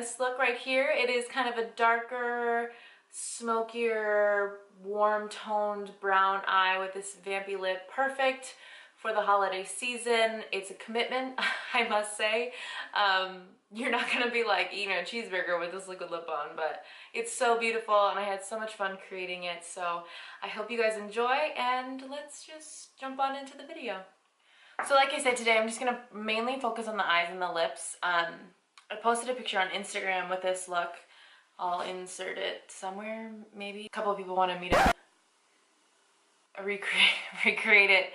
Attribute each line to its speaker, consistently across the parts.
Speaker 1: this look right here. It is kind of a darker, smokier, warm-toned brown eye with this vampy lip. Perfect for the holiday season. It's a commitment, I must say. You're not gonna be like eating a cheeseburger with this liquid lip on, but it's so beautiful and I had so much fun creating it. So I hope you guys enjoy, and let's just jump on into the video. So like I said, today I'm just gonna mainly focus on the eyes and the lips. I posted a picture on Instagram with this look. I'll insert it somewhere, maybe. A couple of people wanted me to recreate it.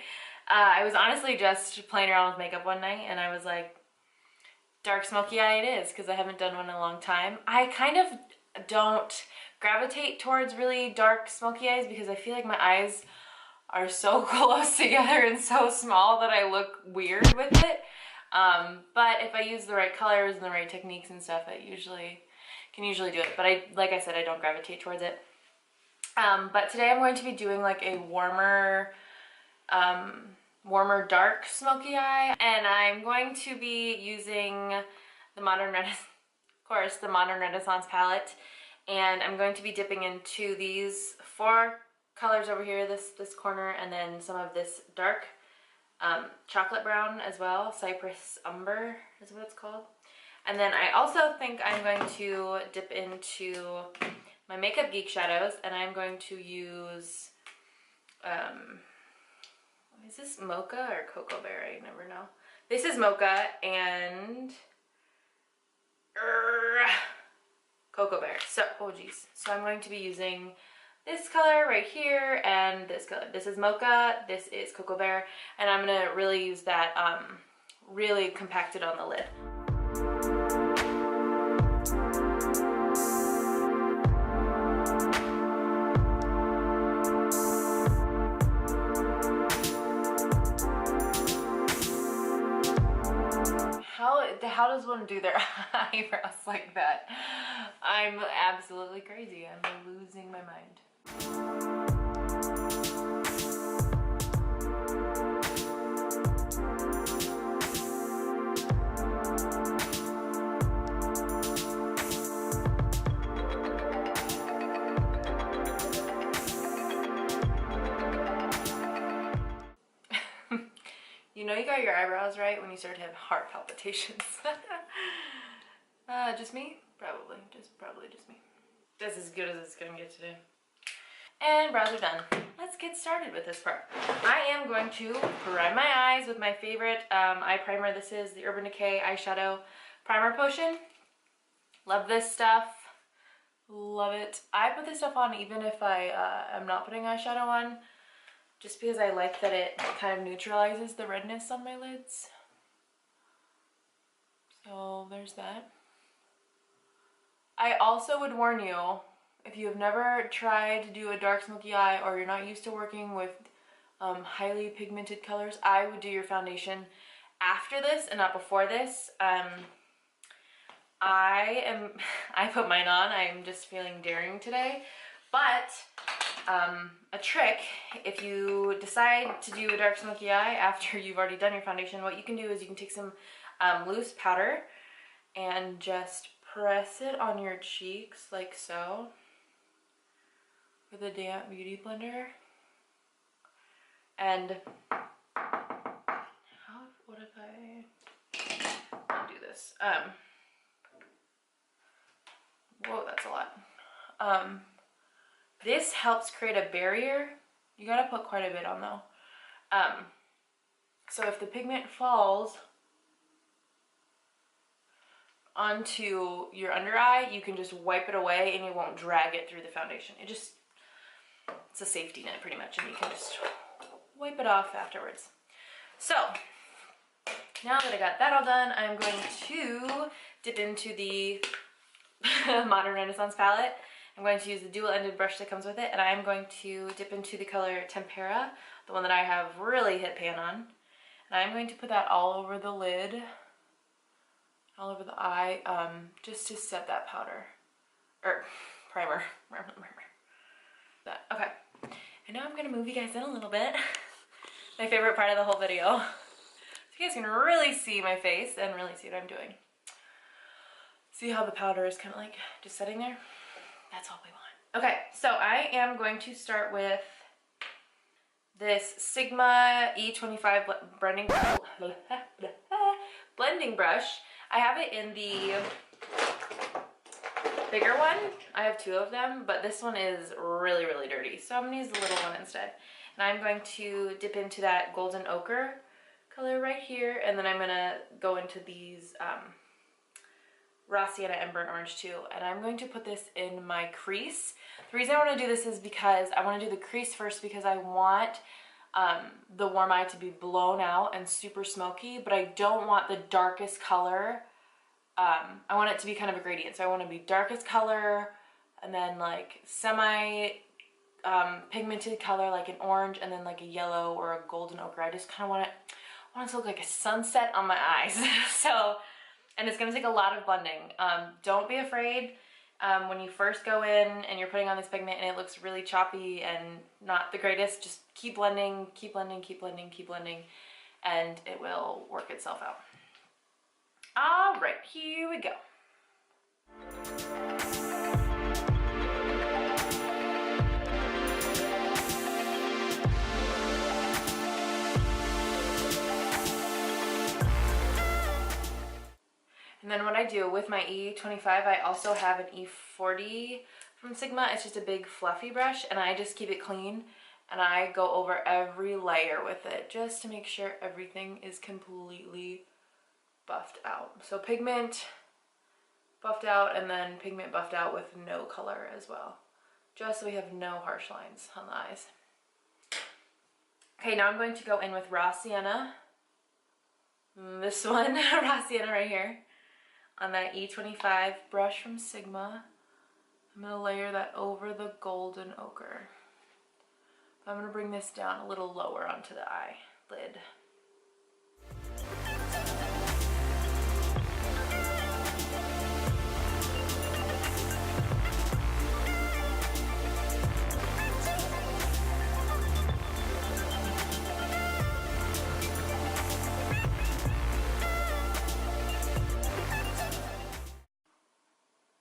Speaker 1: I was honestly just playing around with makeup one night and I was like, dark smoky eye it is, because I haven't done one in a long time. I kind of don't gravitate towards really dark smoky eyes because I feel like my eyes are so close together and so small that I look weird with it. But if I use the right colors and the right techniques and stuff, I can usually do it. But like I said, I don't gravitate towards it. But today I'm going to be doing like a warmer dark smoky eye, and I'm going to be using the Modern Renaissance palette, and I'm going to be dipping into these 4 colors over here, this corner, and then some of this dark chocolate brown as well. Cypress Umber is what it's called. And then I also think I'm going to dip into my Makeup Geek shadows, and I'm going to use is this Mocha or Cocoa Bear? I never know. This is Mocha and Cocoa Bear. So, oh geez. So I'm going to be using this color right here and this color. This is Mocha, this is Cocoa Bear, and I'm gonna really use that really compacted on the lid. How does one do their eyebrows like that? I'm absolutely crazy. I'm losing my mind. You know you got your eyebrows right when you start to have heart palpitations. Just me? Probably just me. That's as good as it's gonna get today. And brows are done. Let's get started with this part. I am going to prime my eyes with my favorite eye primer. This is the Urban Decay Eyeshadow Primer Potion. Love this stuff. Love it. I put this stuff on even if I am not putting eyeshadow on, just because I like that it kind of neutralizes the redness on my lids. So there's that. I also would warn you, if you have never tried to do a dark smoky eye or you're not used to working with highly pigmented colors, I would do your foundation after this and not before this. I put mine on. I'm just feeling daring today. But a trick, if you decide to do a dark smoky eye after you've already done your foundation, what you can do is you can take some loose powder and just press it on your cheeks like so with a damp beauty blender. And what if I do this? Whoa, that's a lot. This helps create a barrier. You gotta put quite a bit on though. So if the pigment falls onto your under eye, you can just wipe it away and you won't drag it through the foundation. It's a safety net pretty much, and you can just wipe it off afterwards. So now that I got that all done, I'm going to dip into the Modern Renaissance palette. I'm going to use the dual-ended brush that comes with it, and I'm going to dip into the color Tempera, the one that I have really hit pan on. And I'm going to put that all over the lid, all over the eye, just to set that powder, or primer. That, okay. And now I'm going to move you guys in a little bit. My favorite part of the whole video. So you guys can really see my face and really see what I'm doing. See how the powder is kind of like just sitting there? That's all we want. Okay, so I am going to start with this Sigma E25 blending brush. I have it in the bigger one. I have two of them, but this one is really, really dirty. So I'm gonna use the little one instead. And I'm going to dip into that golden ochre color right here, and then I'm gonna go into these raw sienna and burnt orange too, and I'm going to put this in my crease. The reason I want to do this is because I want to do the crease first, because I want the warm eye to be blown out and super smoky, but I don't want the darkest color. I want it to be kind of a gradient, so I want to be darkest color and then like semi pigmented color like an orange, and then like a yellow or a golden ochre. I just kind of want it to look like a sunset on my eyes. So, and it's going to take a lot of blending. Don't be afraid when you first go in and you're putting on this pigment and it looks really choppy and not the greatest. Just keep blending, keep blending, keep blending, keep blending, and it will work itself out. All right, here we go. And then what I do with my E25, I also have an E40 from Sigma. It's just a big fluffy brush, and I just keep it clean, and I go over every layer with it just to make sure everything is completely buffed out. So pigment buffed out, and then pigment buffed out with no color as well, just so we have no harsh lines on the eyes. Okay, now I'm going to go in with raw sienna. This one, raw sienna right here, on that E25 brush from Sigma. I'm going to layer that over the golden ochre. I'm going to bring this down a little lower onto the eyelid.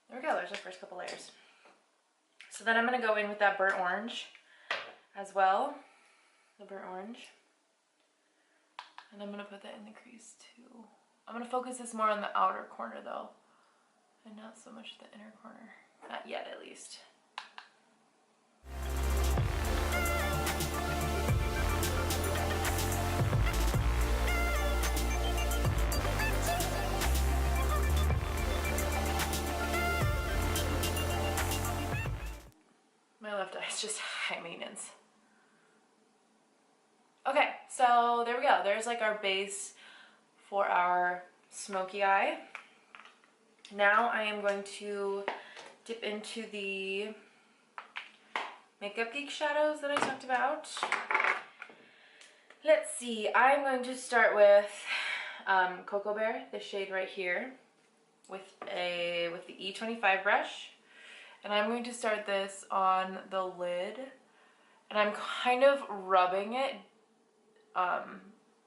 Speaker 1: There we go, there's our first couple layers. So then I'm going to go in with that burnt orange as well, the burnt orange. And I'm going to put that in the crease too. I'm going to focus this more on the outer corner though, and not so much the inner corner. Not yet, at least. My left eye is just high maintenance. Okay, so there we go. There's like our base for our smoky eye. Now I am going to dip into the Makeup Geek shadows that I talked about. Let's see, I'm going to start with Cocoa Bear, the shade right here, with the E25 brush. And I'm going to start this on the lid, and I'm kind of rubbing it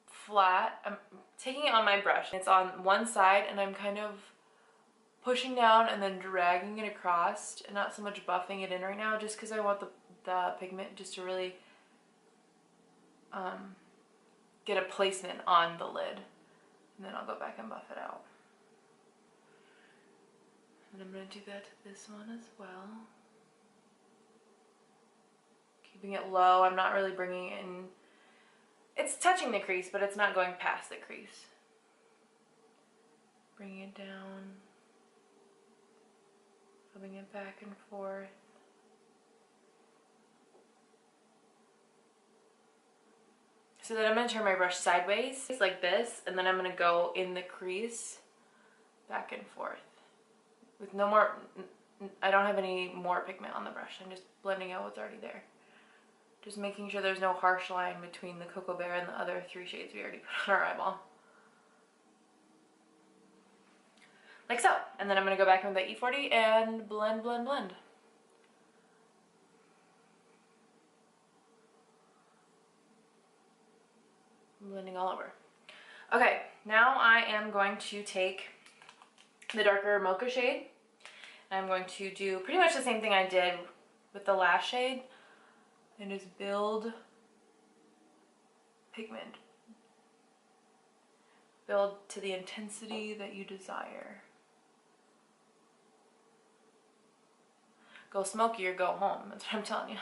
Speaker 1: flat. I'm taking it on my brush. It's on one side, and I'm kind of pushing down and then dragging it across, and not so much buffing it in right now, just because I want the pigment just to really get a placement on the lid. And then I'll go back and buff it out. And I'm going to do that to this one as well. Keeping it low. I'm not really bringing it in. It's touching the crease, but it's not going past the crease. Bringing it down. Rubbing it back and forth. So then I'm going to turn my brush sideways, like this, and then I'm going to go in the crease, back and forth. With no more, I don't have any more pigment on the brush. I'm just blending out what's already there. Just making sure there's no harsh line between the Cocoa Bear and the other three shades we already put on our eyeball. Like so. And then I'm going to go back in with the E40 and blend, blend, blend. I'm blending all over. Okay, now I am going to take the darker mocha shade. I'm going to do pretty much the same thing I did with the last shade and just build pigment. Build to the intensity that you desire. Go smoky or go home, that's what I'm telling you.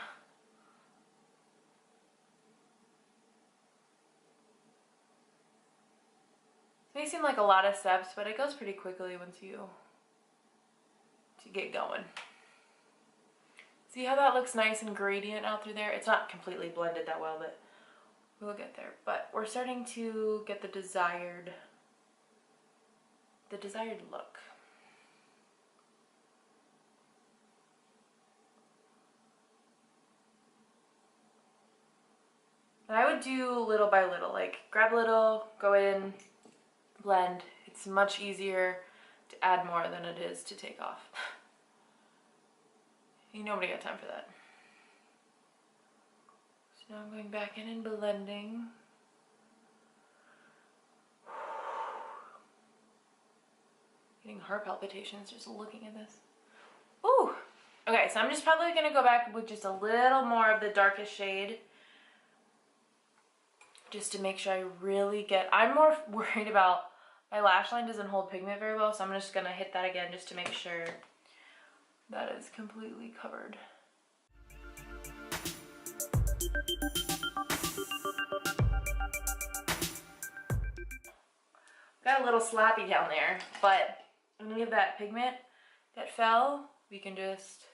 Speaker 1: It may seem like a lot of steps, but it goes pretty quickly once you get going. See how that looks nice and gradient out through there? It's not completely blended that well, but we'll get there. But we're starting to get the desired look. And I would do little by little, like grab a little, go in, blend. It's much easier to add more than it is to take off. Ain't nobody got time for that. So now I'm going back in and blending. Getting heart palpitations just looking at this. Ooh! Okay, so I'm just probably gonna go back with just a little more of the darkest shade, just to make sure I really get, I'm more worried about my lash line doesn't hold pigment very well, so I'm just gonna hit that again just to make sure that is completely covered. Got a little slappy down there, but any of that pigment that fell, we can just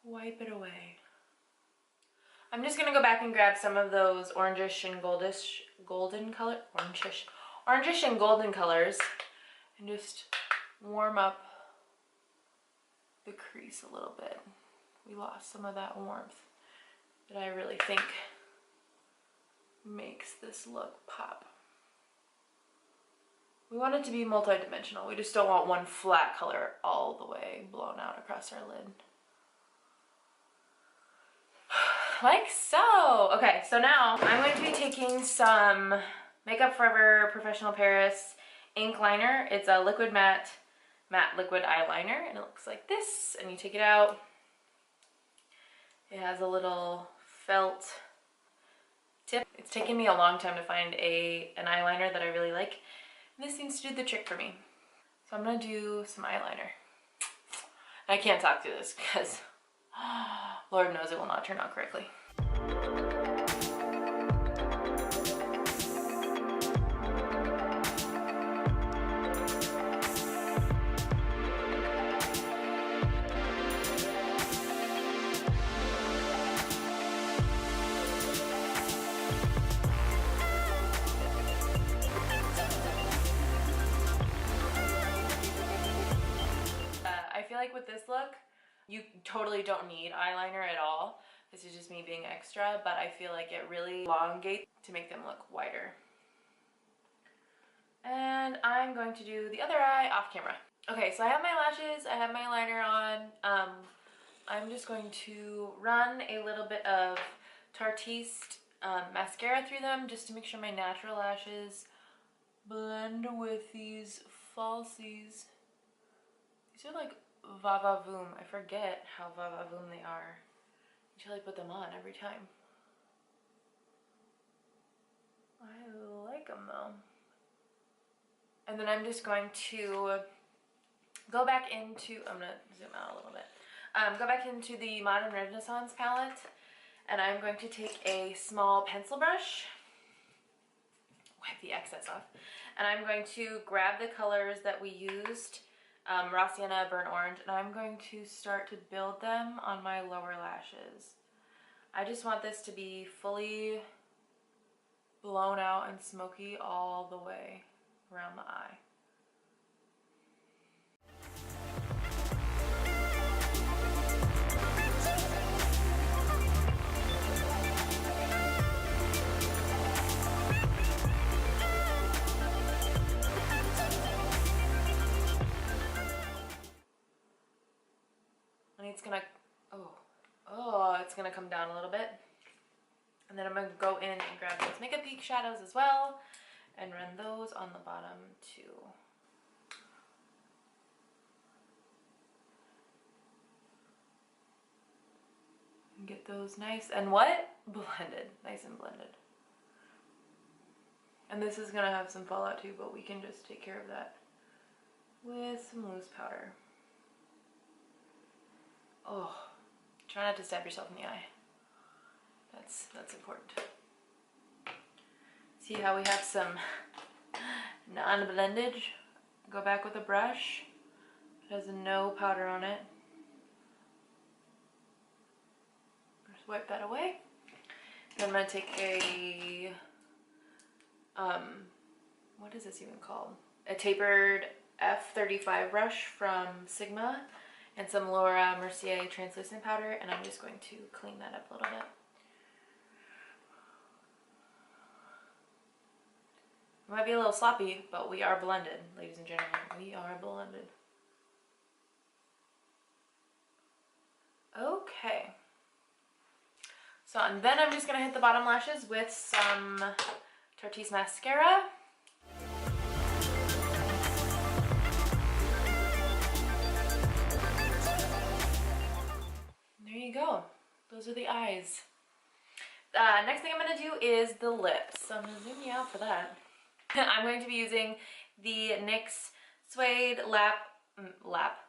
Speaker 1: wipe it away. I'm just gonna go back and grab some of those orangish and golden color, orangish and golden colors, and just warm up the crease a little bit. We lost some of that warmth that I really think makes this look pop. We want it to be multi-dimensional. We just don't want one flat color all the way blown out across our lid. Like so. Okay, so now I'm going to be taking some Makeup Forever Professional Paris ink liner. It's a liquid matte liquid eyeliner, and it looks like this. And you take it out. It has a little felt tip. It's taken me a long time to find an eyeliner that I really like. And this seems to do the trick for me. So I'm gonna do some eyeliner. I can't talk through this because Lord knows it will not turn out correctly. I feel like with this look, you totally don't need eyeliner at all. This is just me being extra, but I feel like it really elongates to make them look wider. And I'm going to do the other eye off camera. Okay, so I have my lashes, I have my liner on. I'm just going to run a little bit of Tartiste mascara through them just to make sure my natural lashes blend with these falsies. These are like va-va-voom. I forget how va-va-voom they are until I put them on every time. I like them though. And then I'm just going to go back into, I'm gonna zoom out a little bit. Go back into the Modern Renaissance palette, and I'm going to take a small pencil brush, wipe the excess off, and I'm going to grab the colors that we used, Raw Sienna, Burnt Orange, and I'm going to start to build them on my lower lashes. I just want this to be fully blown out and smoky all the way around the eye. And it's gonna, it's gonna come down a little bit. And then I'm gonna go in and grab those Makeup Peak shadows as well and run those on the bottom too. get those nice and what? Blended. Nice and blended. And this is gonna have some fallout too, but we can just take care of that with some loose powder. Oh, try not to stab yourself in the eye. That's important. See how we have some non-blendage? Go back with a brush. It has no powder on it. Just wipe that away. Then I'm gonna take a, what is this even called? A tapered F35 brush from Sigma and some Laura Mercier translucent powder, and I'm just going to clean that up a little bit. It might be a little sloppy, but we are blended, ladies and gentlemen. We are blended. Okay. So, and then I'm just gonna hit the bottom lashes with some Tarte's mascara. There you go. Those are the eyes. Next thing I'm gonna do is the lips. So I'm gonna zoom you out for that. I'm going to be using the NYX Suede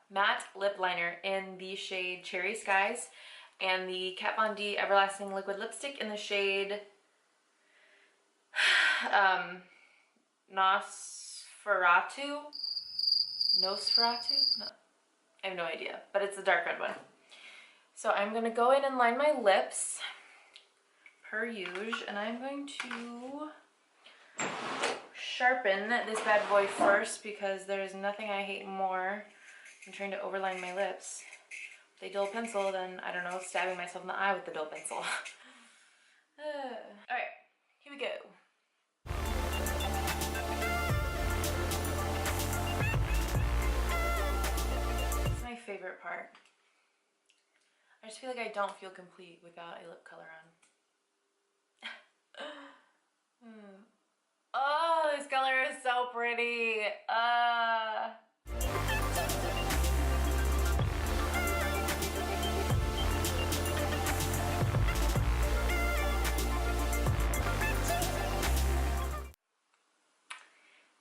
Speaker 1: Matte Lip Liner in the shade Cherry Skies and the Kat Von D Everlasting Liquid Lipstick in the shade Nosferatu? No, I have no idea, but it's the dark red one. So I'm going to go in and line my lips per usual, and I'm going to sharpen this bad boy first because there's nothing I hate more than trying to overline my lips with a dull pencil than, I don't know, stabbing myself in the eye with the dull pencil. Alright, here we go. This is my favorite part. I just feel like I don't feel complete without a lip color on. Oh, this color is so pretty.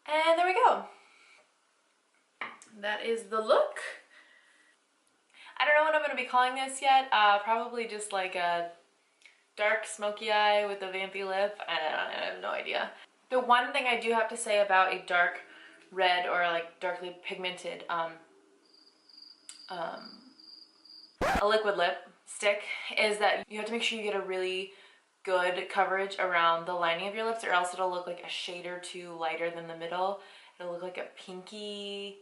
Speaker 1: And there we go. That is the look. I don't know what I'm going to be calling this yet. Probably just like a dark smoky eye with a vampy lip. I have no idea. The one thing I do have to say about a dark red or like darkly pigmented a liquid lipstick is that you have to make sure you get a really good coverage around the lining of your lips, or else it'll look like a shade or two lighter than the middle. It'll look like a pinky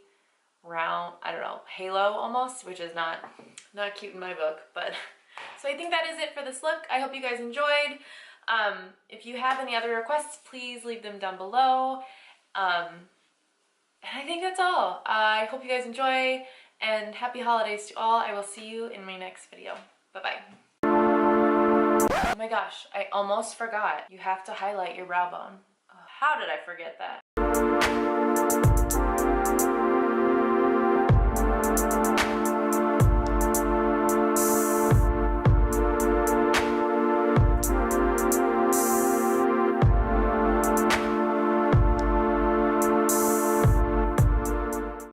Speaker 1: round, I don't know, halo almost, which is not cute in my book. But so I think that is it for this look. I hope you guys enjoyed. If you have any other requests, please leave them down below. And I think that's all. I hope you guys enjoy, and happy holidays to all. I will see you in my next video. Bye-bye. Oh my gosh, I almost forgot. You have to highlight your brow bone. How did I forget that?